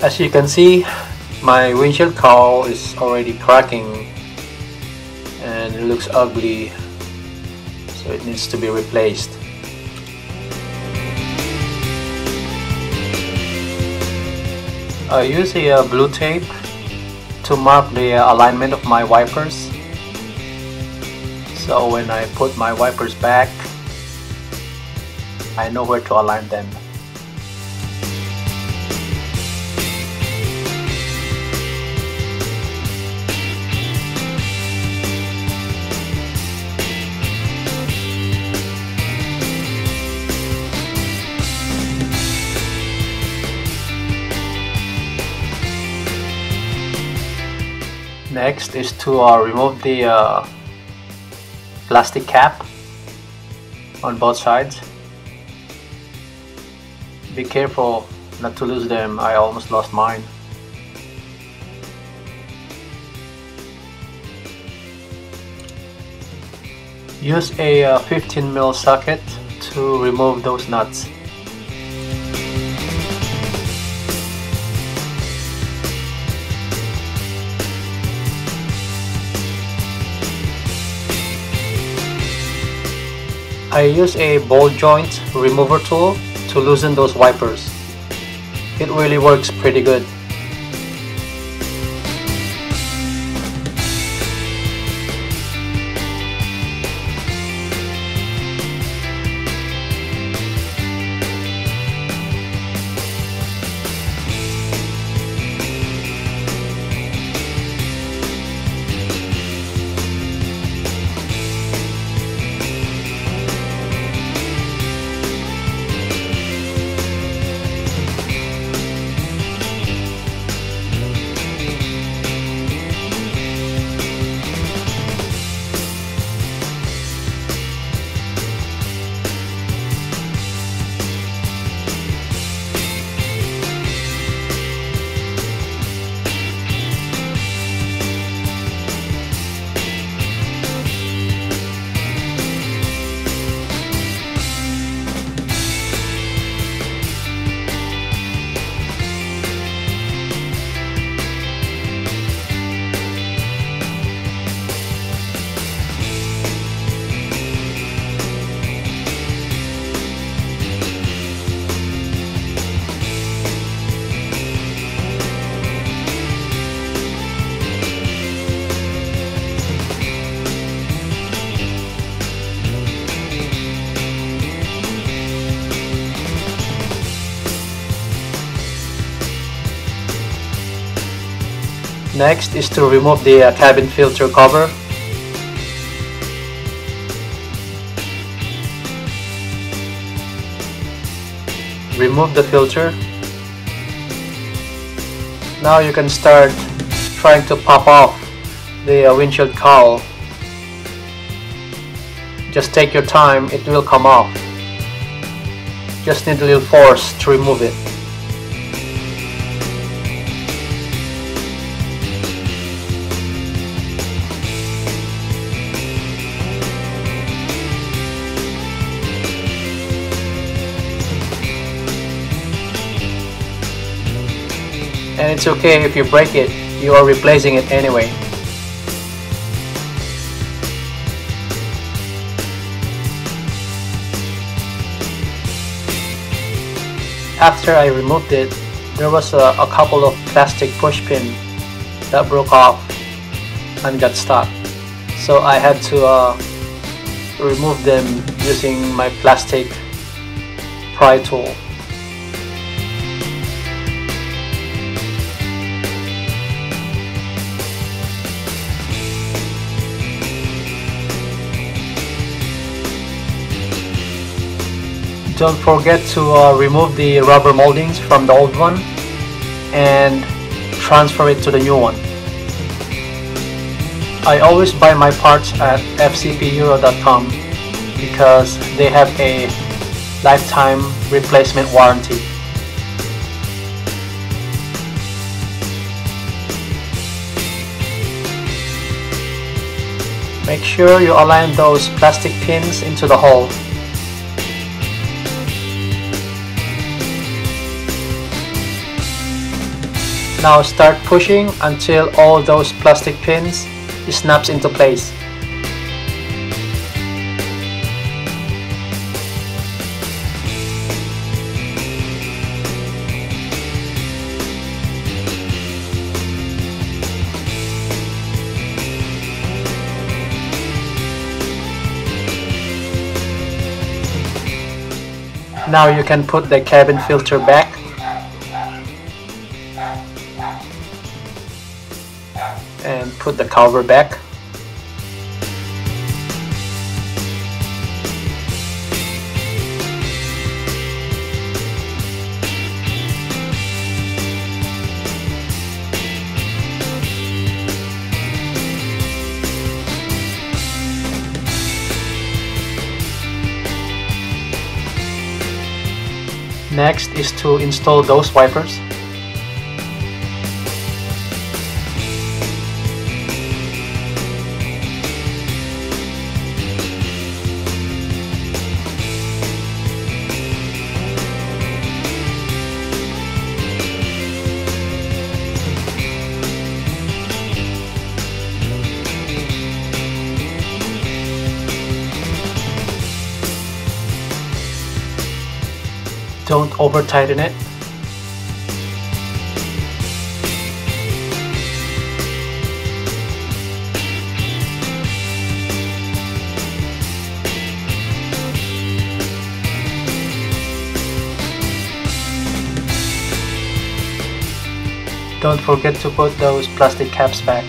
As you can see, my windshield cowl is already cracking and it looks ugly, so it needs to be replaced. I use a blue tape to mark the alignment of my wipers, so when I put my wipers back, I know where to align them. Next is to remove the plastic cap on both sides. Be careful not to lose them. I almost lost mine. Use a 15mm socket to remove those nuts. I use a ball joint remover tool to loosen those wipers. It really works pretty good. Next is to remove the cabin filter cover. Remove the filter. Now you can start trying to pop off the windshield cowl. Just take your time, it will come off. Just need a little force to remove it. And it's okay if you break it, you are replacing it anyway. After I removed it, there was a couple of plastic push pins that broke off and got stuck. So I had to remove them using my plastic pry tool. Don't forget to remove the rubber moldings from the old one and transfer it to the new one. I always buy my parts at fcpeuro.com because they have a lifetime replacement warranty. Make sure you align those plastic pins into the hole. Now start pushing until all those plastic pins snaps into place. Now you can put the cabin filter back. And put the cover back. Next is to install those wipers. Don't over tighten it. Don't forget to put those plastic caps back.